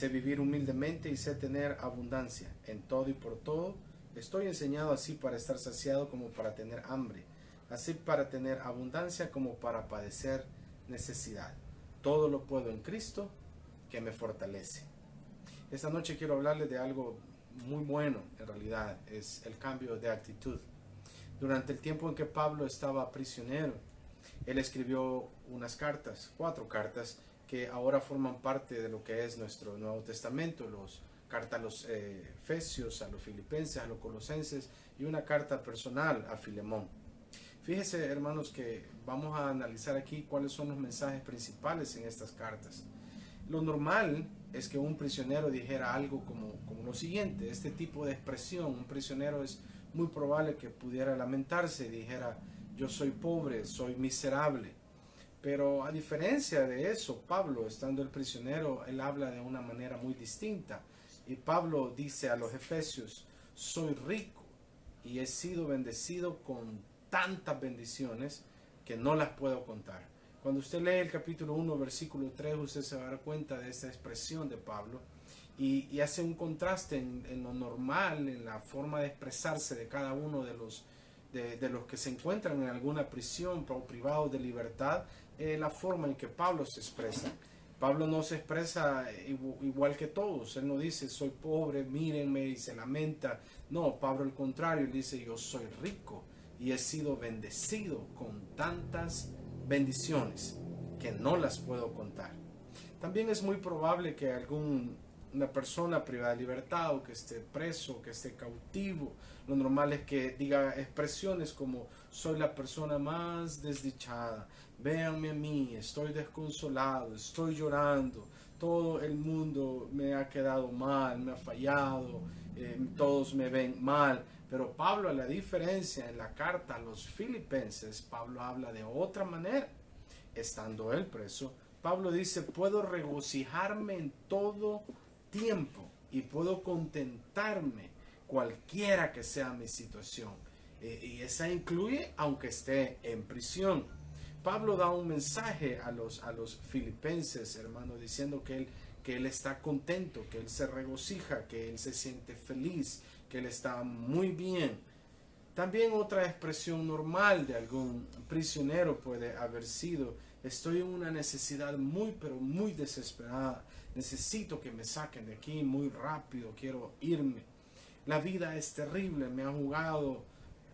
Sé vivir humildemente y sé tener abundancia en todo y por todo. Estoy enseñado así para estar saciado como para tener hambre, así para tener abundancia como para padecer necesidad. Todo lo puedo en Cristo que me fortalece. Esta noche quiero hablarles de algo muy bueno, en realidad, es el cambio de actitud. Durante el tiempo en que Pablo estaba prisionero, él escribió unas cartas, 4 cartas, que ahora forman parte de lo que es nuestro Nuevo Testamento, carta a los Efesios, a los Filipenses, a los Colosenses y una carta personal a Filemón. Fíjese, hermanos, que vamos a analizar aquí cuáles son los mensajes principales en estas cartas. Lo normal es que un prisionero dijera algo como lo siguiente, este tipo de expresión. Un prisionero es muy probable que pudiera lamentarse y dijera: yo soy pobre, soy miserable. Pero a diferencia de eso, Pablo, estando el prisionero, él habla de una manera muy distinta. Y Pablo dice a los Efesios: soy rico y he sido bendecido con tantas bendiciones que no las puedo contar. Cuando usted lee el capítulo 1, versículo 3, usted se va a dar cuenta de esta expresión de Pablo y hace un contraste en lo normal, en la forma de expresarse de cada uno de los que se encuentran en alguna prisión o privados de libertad, la forma en que Pablo se expresa. Pablo no se expresa igual que todos. Él no dice soy pobre, mírenme, y se lamenta. No, Pablo al contrario, él dice yo soy rico y he sido bendecido con tantas bendiciones que no las puedo contar. También es muy probable que una persona privada de libertad o que esté preso, que esté cautivo, lo normal es que diga expresiones como soy la persona más desdichada, véanme a mí, estoy desconsolado, estoy llorando, todo el mundo me ha quedado mal, me ha fallado, todos me ven mal. Pero Pablo, a la diferencia, en la carta a los Filipenses, Pablo habla de otra manera. Estando él preso, Pablo dice: puedo regocijarme en todo tiempo y puedo contentarme cualquiera que sea mi situación. Y esa incluye aunque esté en prisión. Pablo da un mensaje a los filipenses, hermano, diciendo que él está contento, que él se regocija, que él se siente feliz, que él está muy bien. También otra expresión normal de algún prisionero puede haber sido: estoy en una necesidad muy pero muy desesperada, necesito que me saquen de aquí muy rápido, quiero irme. La vida es terrible, me ha jugado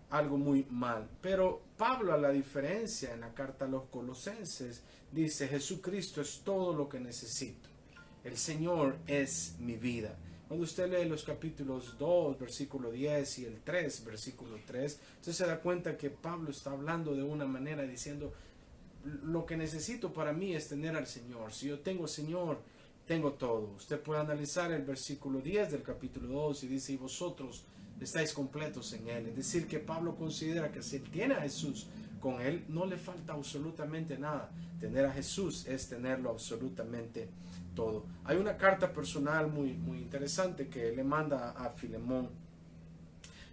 algo muy mal. Pero Pablo, a la diferencia, en la carta a los Colosenses, dice: Jesucristo es todo lo que necesito. El Señor es mi vida. Cuando usted lee los capítulos 2, versículo 10 y el 3, versículo 3, usted se da cuenta que Pablo está hablando de una manera diciendo: lo que necesito para mí es tener al Señor. Si yo tengo Señor, tengo todo. Usted puede analizar el versículo 10 del capítulo 2 y dice: y vosotros estáis completos en Él. Es decir, que Pablo considera que si tiene a Jesús con Él, no le falta absolutamente nada. Tener a Jesús es tenerlo absolutamente todo. Hay una carta personal muy interesante que le manda a Filemón.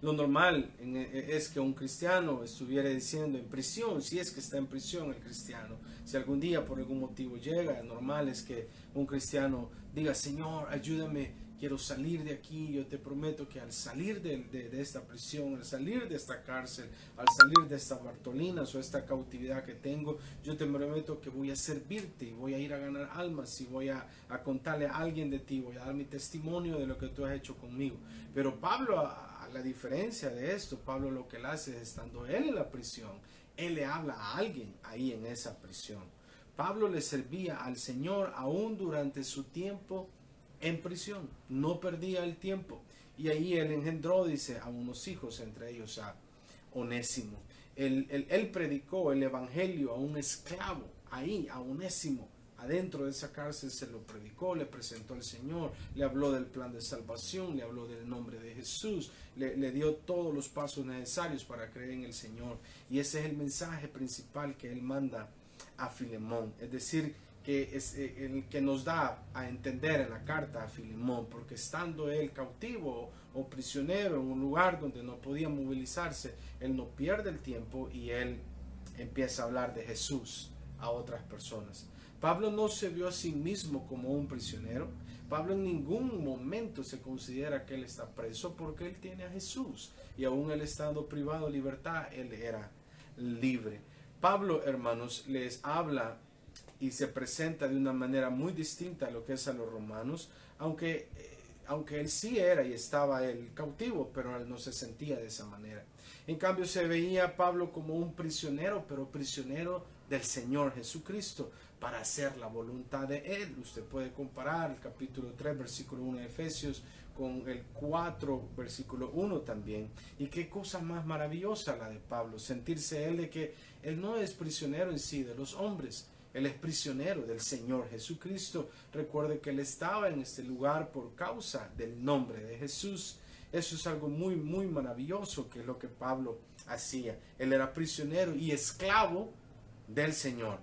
Lo normal es que un cristiano estuviera diciendo en prisión, si es que está en prisión el cristiano, si algún día por algún motivo llega, normal es que un cristiano diga: Señor, ayúdame, quiero salir de aquí, yo te prometo que al salir de esta prisión, al salir de esta cárcel, al salir de esta Bartolinas o esta cautividad que tengo, yo te prometo que voy a servirte y voy a ir a ganar almas y voy a contarle a alguien de ti, voy a dar mi testimonio de lo que tú has hecho conmigo. Pero Pablo, a la diferencia de esto, Pablo lo que él hace es, estando él en la prisión, él le habla a alguien ahí en esa prisión. Pablo le servía al Señor aún durante su tiempo en prisión, no perdía el tiempo. Y ahí él engendró, dice, a unos hijos, entre ellos a Onésimo. Él predicó el evangelio a un esclavo, ahí, a Onésimo. Adentro de esa cárcel se lo predicó, le presentó al Señor, le habló del plan de salvación, le habló del nombre de Jesús, le dio todos los pasos necesarios para creer en el Señor. Y ese es el mensaje principal que él manda a Filemón. Es decir, que es el que nos da a entender en la carta a Filemón, porque estando él cautivo o prisionero en un lugar donde no podía movilizarse, él no pierde el tiempo y él empieza a hablar de Jesús a otras personas. Pablo no se vio a sí mismo como un prisionero. Pablo en ningún momento se considera que él está preso porque él tiene a Jesús. Y aún él estando privado de libertad, él era libre. Pablo, hermanos, les habla y se presenta de una manera muy distinta a lo que es a los romanos, aunque él sí era y estaba el cautivo, pero él no se sentía de esa manera. En cambio se veía a Pablo como un prisionero, pero prisionero del Señor Jesucristo, para hacer la voluntad de Él. Usted puede comparar el capítulo 3, versículo 1 de Efesios, con el 4, versículo 1 también. Y qué cosa más maravillosa la de Pablo, sentirse él de que él no es prisionero en sí de los hombres, él es prisionero del Señor Jesucristo. Recuerde que él estaba en este lugar por causa del nombre de Jesús. Eso es algo muy, muy maravilloso, que es lo que Pablo hacía. Él era prisionero y esclavo del Señor.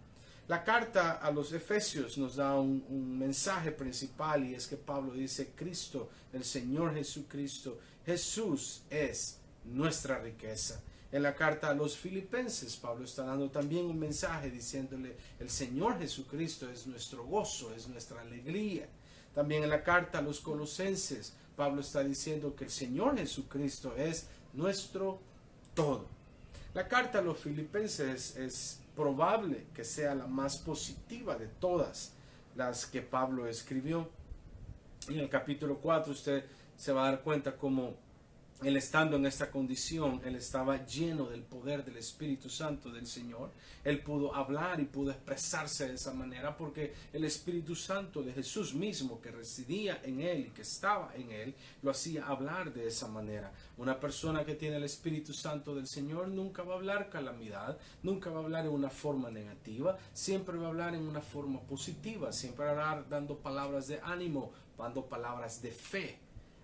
La carta a los Efesios nos da un mensaje principal, y es que Pablo dice: Cristo, el Señor Jesucristo, Jesús es nuestra riqueza. En la carta a los Filipenses, Pablo está dando también un mensaje diciéndole: el Señor Jesucristo es nuestro gozo, es nuestra alegría. También en la carta a los Colosenses, Pablo está diciendo que el Señor Jesucristo es nuestro todo. La carta a los Filipenses es probable que sea la más positiva de todas las que Pablo escribió. En el capítulo 4 usted se va a dar cuenta cómo él, estando en esta condición, él estaba lleno del poder del Espíritu Santo del Señor. Él pudo hablar y pudo expresarse de esa manera porque el Espíritu Santo de Jesús mismo, que residía en él y que estaba en él, lo hacía hablar de esa manera. Una persona que tiene el Espíritu Santo del Señor nunca va a hablar calamidad, nunca va a hablar en una forma negativa, siempre va a hablar en una forma positiva, siempre va a hablar dando palabras de ánimo, dando palabras de fe.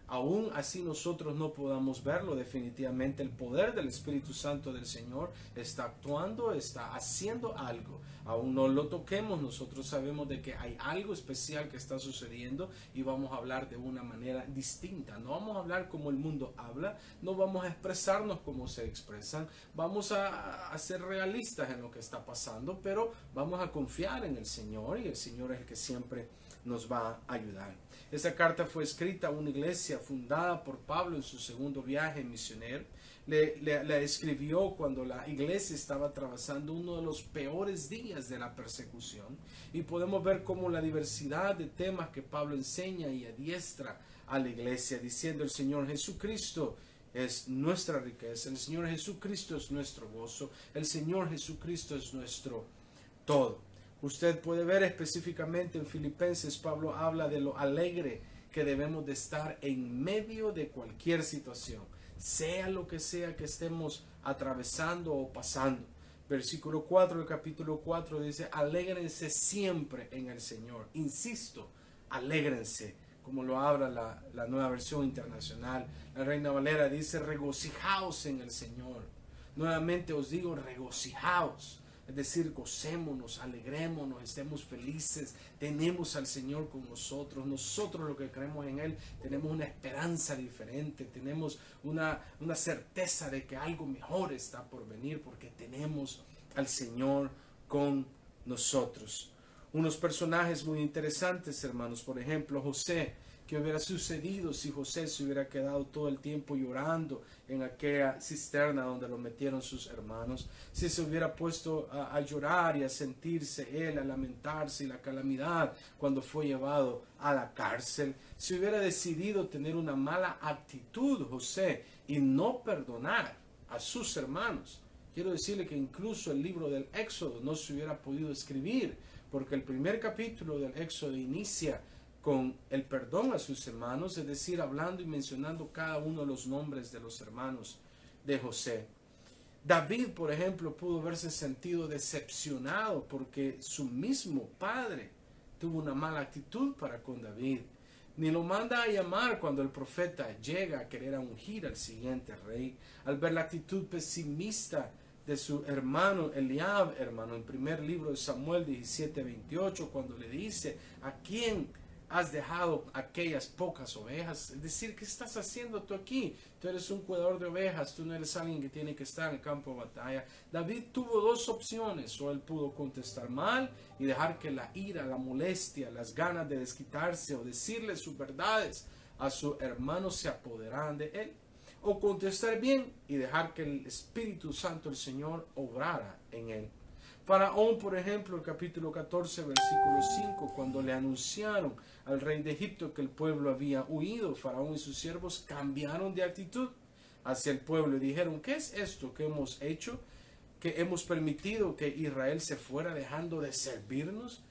Aún así nosotros no podamos verlo, definitivamente el poder del Espíritu Santo del Señor está actuando, está haciendo algo. Aún no lo toquemos, nosotros sabemos de que hay algo especial que está sucediendo y vamos a hablar de una manera distinta. No vamos a hablar como el mundo habla, no vamos a expresarnos como se expresan, vamos a ser realistas en lo que está pasando, pero vamos a confiar en el Señor, y el Señor es el que siempre nos va a ayudar. Esta carta fue escrita a una iglesia fundada por Pablo en su segundo viaje misionero. La escribió cuando la iglesia estaba atravesando uno de los peores días de la persecución, y podemos ver cómo la diversidad de temas que Pablo enseña y adiestra a la iglesia, diciendo: el Señor Jesucristo es nuestra riqueza, el Señor Jesucristo es nuestro gozo, el Señor Jesucristo es nuestro todo. Usted puede ver específicamente en Filipenses, Pablo habla de lo alegre que debemos de estar en medio de cualquier situación, sea lo que sea que estemos atravesando o pasando. Versículo 4 del capítulo 4 dice: alégrense siempre en el Señor. Insisto, alégrense, como lo habla la Nueva Versión Internacional. La Reina Valera dice: regocijaos en el Señor. Nuevamente os digo, regocijaos. Es decir, gocémonos, alegrémonos, estemos felices, tenemos al Señor con nosotros. Nosotros, lo que creemos en Él, tenemos una esperanza diferente, tenemos una certeza de que algo mejor está por venir, porque tenemos al Señor con nosotros. Unos personajes muy interesantes, hermanos, por ejemplo, José. ¿Qué hubiera sucedido si José se hubiera quedado todo el tiempo llorando en aquella cisterna donde lo metieron sus hermanos? Si se hubiera puesto a llorar y a sentirse él, a lamentarse y la calamidad cuando fue llevado a la cárcel. Si hubiera decidido tener una mala actitud José y no perdonar a sus hermanos. Quiero decirle que incluso el libro del Éxodo no se hubiera podido escribir, porque el primer capítulo del Éxodo inicia con el perdón a sus hermanos, es decir, hablando y mencionando cada uno de los nombres de los hermanos de José. David, por ejemplo, pudo haberse sentido decepcionado porque su mismo padre tuvo una mala actitud para con David. Ni lo manda a llamar cuando el profeta llega a querer ungir al siguiente rey. Al ver la actitud pesimista de su hermano Eliab, hermano, en primer libro de Samuel 17:28, cuando le dice: ¿a quién has dejado aquellas pocas ovejas. Es decir, ¿qué estás haciendo tú aquí? Tú eres un cuidador de ovejas, tú no eres alguien que tiene que estar en el campo de batalla. David tuvo dos opciones: o él pudo contestar mal y dejar que la ira, la molestia, las ganas de desquitarse o decirle sus verdades a su hermano se apoderaran de él, o contestar bien y dejar que el Espíritu Santo, el Señor, obrara en él. Faraón, por ejemplo, el capítulo 14, versículo 5, cuando le anunciaron al rey de Egipto que el pueblo había huido, Faraón y sus siervos cambiaron de actitud hacia el pueblo y dijeron: ¿qué es esto que hemos hecho? ¿Que hemos permitido que Israel se fuera dejando de servirnos?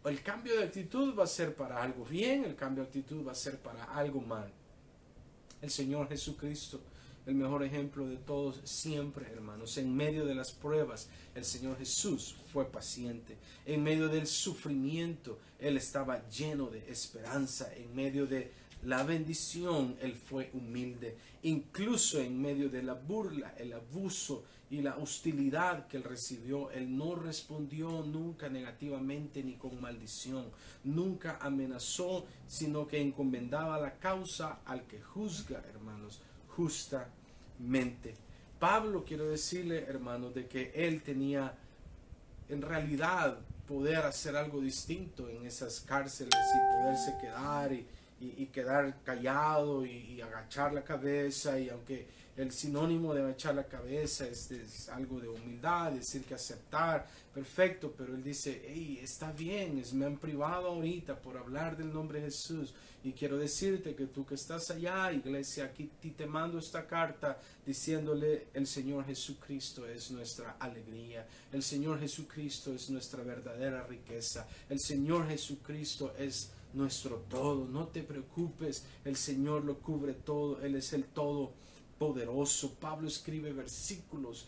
El cambio de actitud va a ser para algo bien, el cambio de actitud va a ser para algo mal. El Señor Jesucristo, el mejor ejemplo de todos siempre, hermanos. En medio de las pruebas, el Señor Jesús fue paciente. En medio del sufrimiento, Él estaba lleno de esperanza. En medio de la bendición, Él fue humilde. Incluso en medio de la burla, el abuso y la hostilidad que Él recibió, Él no respondió nunca negativamente ni con maldición. Nunca amenazó, sino que encomendaba la causa al que juzga, hermanos, justamente. Pablo, quiero decirle, hermanos, de que él tenía en realidad poder hacer algo distinto en esas cárceles y poderse quedar y quedar callado y agachar la cabeza. Y aunque el sinónimo de agachar la cabeza es algo de humildad, decir que aceptar, perfecto, pero él dice: hey, está bien, me han privado ahorita por hablar del nombre de Jesús, y quiero decirte que tú que estás allá, iglesia, aquí te mando esta carta diciéndole: el Señor Jesucristo es nuestra alegría, el Señor Jesucristo es nuestra verdadera riqueza, el Señor Jesucristo es nuestro todo. No te preocupes, el Señor lo cubre todo, Él es el todopoderoso. Pablo escribe versículos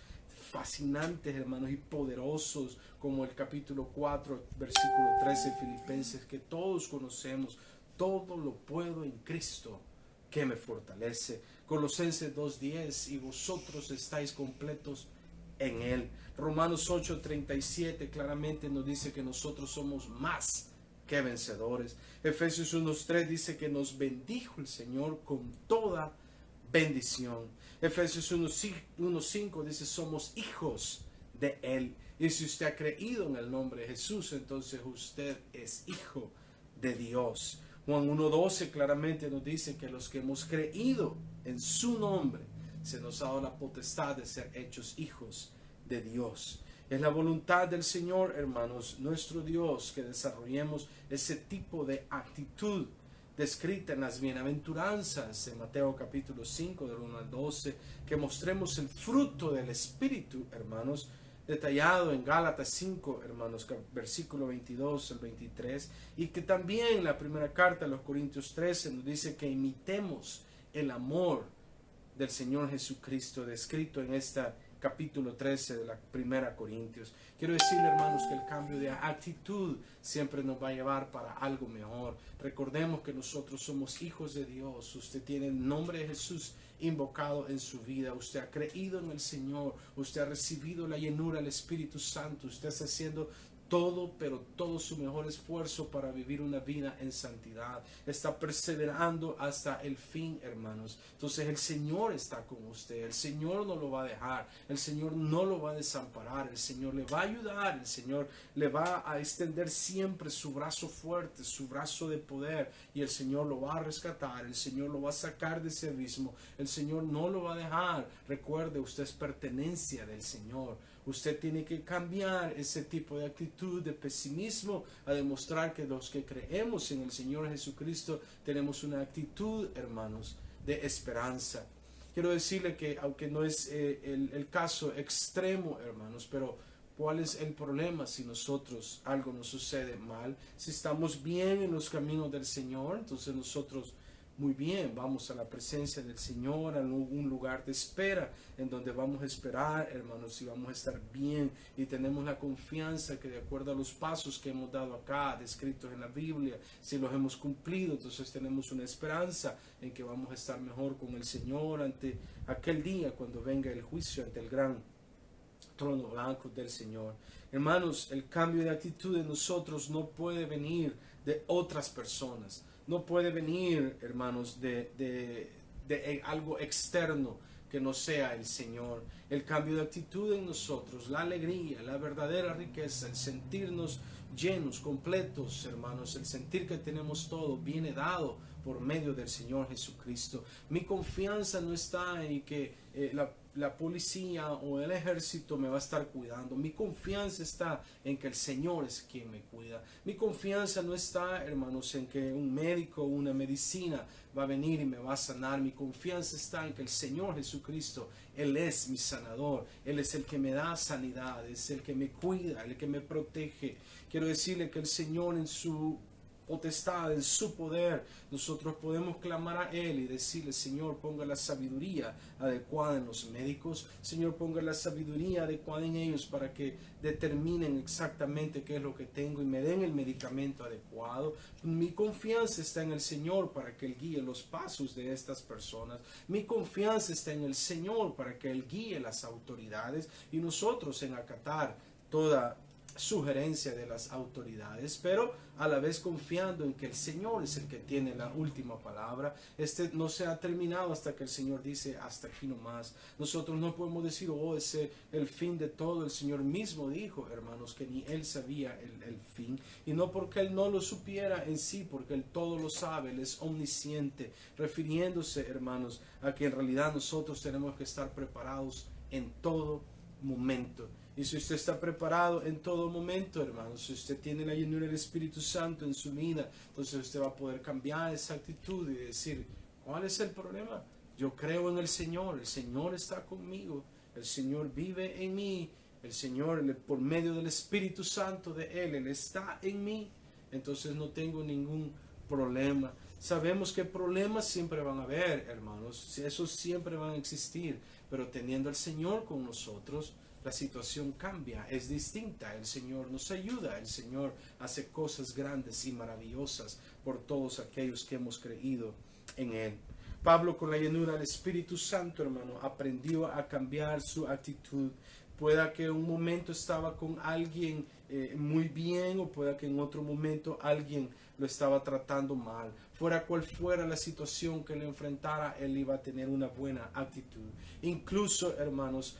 fascinantes, hermanos, y poderosos, como el capítulo 4, versículo 13, Filipenses, que todos conocemos: todo lo puedo en Cristo que me fortalece. Colosenses 2:10, y vosotros estáis completos en Él. Romanos 8:37 claramente nos dice que nosotros somos más que vencedores. Efesios 1:3 dice que nos bendijo el Señor con toda bendición. Efesios 1:5 dice: somos hijos de Él. Y si usted ha creído en el nombre de Jesús, entonces usted es hijo de Dios. Juan 1:12 claramente nos dice que los que hemos creído en su nombre, se nos ha dado la potestad de ser hechos hijos de Dios. Es la voluntad del Señor, hermanos, nuestro Dios, que desarrollemos ese tipo de actitud descrita en las bienaventuranzas en Mateo capítulo 5, del 1 al 12, que mostremos el fruto del Espíritu, hermanos, detallado en Gálatas 5, hermanos, versículo 22 al 23, y que también la primera carta de los Corintios 13 nos dice que imitemos el amor del Señor Jesucristo, descrito en esta capítulo 13 de la primera Corintios. Quiero decirle, hermanos, que el cambio de actitud siempre nos va a llevar para algo mejor. Recordemos que nosotros somos hijos de Dios. Usted tiene el nombre de Jesús invocado en su vida. Usted ha creído en el Señor. Usted ha recibido la llenura del Espíritu Santo. Usted está haciendo todo, pero todo su mejor esfuerzo para vivir una vida en santidad. Está perseverando hasta el fin, hermanos. Entonces el Señor está con usted. El Señor no lo va a dejar. El Señor no lo va a desamparar. El Señor le va a ayudar. El Señor le va a extender siempre su brazo fuerte, su brazo de poder. Y el Señor lo va a rescatar. El Señor lo va a sacar de ese abismo. El Señor no lo va a dejar. Recuerde, usted es pertenencia del Señor. Usted tiene que cambiar ese tipo de actitud de pesimismo a demostrar que los que creemos en el Señor Jesucristo tenemos una actitud, hermanos, de esperanza. Quiero decirle que aunque no es el caso extremo, hermanos, pero ¿cuál es el problema si nosotros algo nos sucede mal? Si estamos bien en los caminos del Señor, entonces nosotros muy bien, vamos a la presencia del Señor, a un lugar de espera, en donde vamos a esperar, hermanos, y vamos a estar bien, y tenemos la confianza que de acuerdo a los pasos que hemos dado acá, descritos en la Biblia, si los hemos cumplido, entonces tenemos una esperanza en que vamos a estar mejor con el Señor ante aquel día cuando venga el juicio, ante el gran trono blanco del Señor. Hermanos, el cambio de actitud de nosotros no puede venir de otras personas. No puede venir, hermanos, de algo externo que no sea el Señor. El cambio de actitud en nosotros, la alegría, la verdadera riqueza, el sentirnos llenos, completos, hermanos, el sentir que tenemos todo, viene dado por medio del Señor Jesucristo. Mi confianza no está en que la policía o el ejército me va a estar cuidando. Mi confianza está en que el Señor es quien me cuida. Mi confianza no está, hermanos, en que un médico o una medicina va a venir y me va a sanar. Mi confianza está en que el Señor Jesucristo, Él es mi sanador. Él es el que me da sanidad, es el que me cuida, el que me protege. Quiero decirle que el Señor en su potestad, en su poder, nosotros podemos clamar a Él y decirle: Señor, ponga la sabiduría adecuada en los médicos, Señor, ponga la sabiduría adecuada en ellos para que determinen exactamente qué es lo que tengo y me den el medicamento adecuado. Mi confianza está en el Señor para que Él guíe los pasos de estas personas. Mi confianza está en el Señor para que Él guíe las autoridades y nosotros en acatar toda sugerencia de las autoridades, pero a la vez confiando en que el Señor es el que tiene la última palabra. Este no se ha terminado hasta que el Señor dice: hasta aquí nomás. Nosotros no podemos decir: oh, ese es el fin de todo. El Señor mismo dijo, hermanos, que ni Él sabía el fin, y no porque Él no lo supiera en sí, porque Él todo lo sabe, Él es omnisciente, refiriéndose, hermanos, a que en realidad nosotros tenemos que estar preparados en todo momento. Y si usted está preparado en todo momento, hermanos, si usted tiene la llenura del Espíritu Santo en su vida, entonces usted va a poder cambiar esa actitud y decir: ¿cuál es el problema? Yo creo en el Señor está conmigo, el Señor vive en mí, el Señor por medio del Espíritu Santo de Él está en mí, entonces no tengo ningún problema. Sabemos que problemas siempre van a haber, hermanos, esos siempre van a existir, pero teniendo al Señor con nosotros, la situación cambia, es distinta. El Señor nos ayuda, el Señor hace cosas grandes y maravillosas por todos aquellos que hemos creído en Él. Pablo, con la llenura del Espíritu Santo, hermano, aprendió a cambiar su actitud. Pueda que un momento estaba con alguien muy bien, o pueda que en otro momento alguien lo estaba tratando mal. Fuera cual fuera la situación que le enfrentara, él iba a tener una buena actitud. Incluso, hermanos,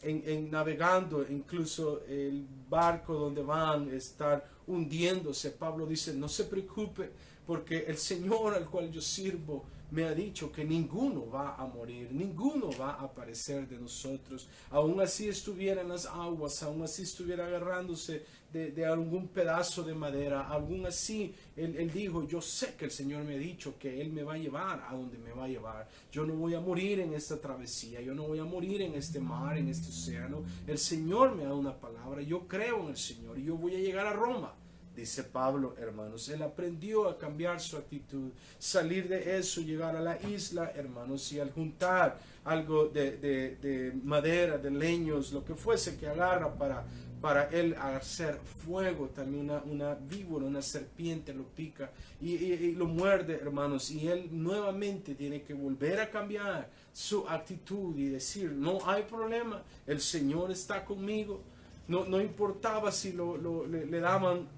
en navegando, incluso el barco donde van a estar hundiéndose, Pablo dice: no se preocupe, porque el Señor al cual yo sirvo me ha dicho que ninguno va a morir, ninguno va a aparecer de nosotros. Aún así estuviera en las aguas, aún así estuviera agarrándose de algún pedazo de madera, aún así él dijo: yo sé que el Señor me ha dicho que Él me va a llevar a donde me va a llevar. Yo no voy a morir en esta travesía, yo no voy a morir en este mar, en este océano. El Señor me ha dado una palabra, yo creo en el Señor y yo voy a llegar a Roma. Dice Pablo, hermanos, él aprendió a cambiar su actitud, salir de eso, llegar a la isla, hermanos, y al juntar algo de madera, de leños, lo que fuese que agarra para él hacer fuego, también una víbora, una serpiente lo pica y lo muerde, hermanos, y él nuevamente tiene que volver a cambiar su actitud y decir: no hay problema, el Señor está conmigo. No importaba si le daban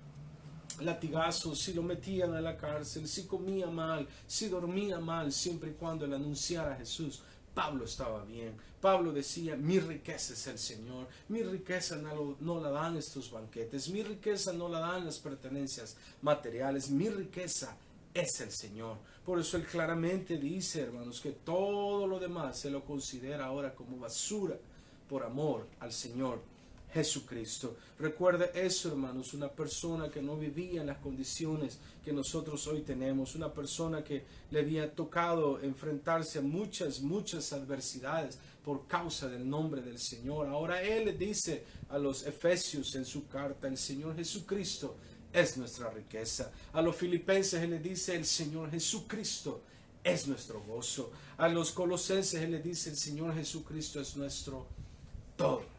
latigazos, si lo metían a la cárcel, si comía mal, si dormía mal, siempre y cuando él anunciara a Jesús, Pablo estaba bien. Pablo decía: mi riqueza es el Señor, mi riqueza no la dan estos banquetes, mi riqueza no la dan las pertenencias materiales, mi riqueza es el Señor. Por eso él claramente dice, hermanos, que todo lo demás se lo considera ahora como basura por amor al Señor Jesucristo. Recuerde eso, hermanos, una persona que no vivía en las condiciones que nosotros hoy tenemos, una persona que le había tocado enfrentarse a muchas adversidades por causa del nombre del Señor. Ahora él le dice a los efesios en su carta: el Señor Jesucristo es nuestra riqueza. A los filipenses él le dice: el Señor Jesucristo es nuestro gozo. A los colosenses él le dice: el Señor Jesucristo es nuestro todo.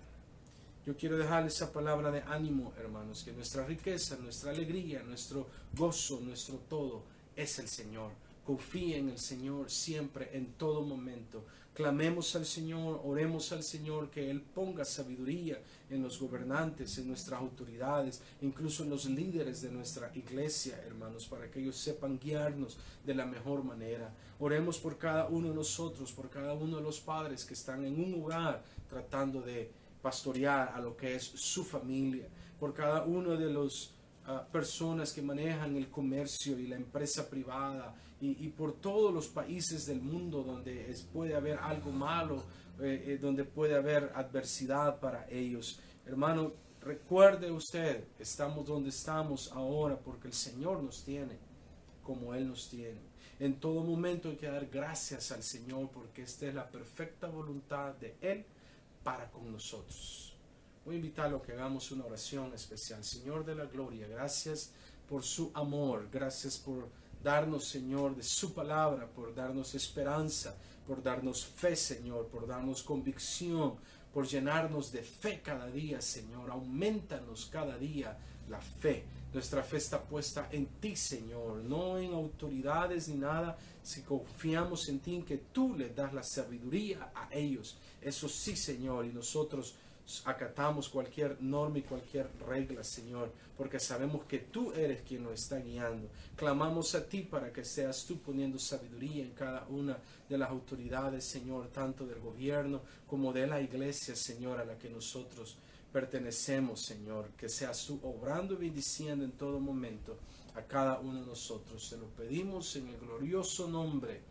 Yo quiero dejarles esa palabra de ánimo, hermanos, que nuestra riqueza, nuestra alegría, nuestro gozo, nuestro todo es el Señor. Confíe en el Señor siempre, en todo momento. Clamemos al Señor, oremos al Señor que Él ponga sabiduría en los gobernantes, en nuestras autoridades, incluso en los líderes de nuestra iglesia, hermanos, para que ellos sepan guiarnos de la mejor manera. Oremos por cada uno de nosotros, por cada uno de los padres que están en un lugar tratando de pastorear a lo que es su familia, por cada uno de los personas que manejan el comercio y la empresa privada y por todos los países del mundo donde puede haber algo malo, donde puede haber adversidad para ellos. Hermano, recuerde usted, estamos donde estamos ahora porque el Señor nos tiene como Él nos tiene. En todo momento hay que dar gracias al Señor porque esta es la perfecta voluntad de Él para con nosotros. Voy a invitarlo a que hagamos una oración especial. Señor de la gloria, gracias por su amor, gracias por darnos, Señor, de su palabra, por darnos esperanza, por darnos fe, Señor, por darnos convicción, por llenarnos de fe cada día, Señor. Aumentanos cada día la fe. Nuestra fe está puesta en ti, Señor, no en autoridades ni nada. Si confiamos en ti, en que tú les das la sabiduría a ellos. Eso sí, Señor, y nosotros acatamos cualquier norma y cualquier regla, Señor, porque sabemos que tú eres quien nos está guiando. Clamamos a ti para que seas tú poniendo sabiduría en cada una de las autoridades, Señor, tanto del gobierno como de la iglesia, Señor, a la que nosotros pertenecemos, Señor. Que seas tú obrando y bendiciendo en todo momento a cada uno de nosotros. Te lo pedimos en el glorioso nombre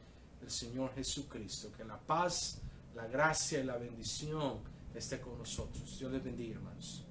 del Señor Jesucristo. Que la paz, la gracia y la bendición esté con nosotros. Dios les bendiga, hermanos.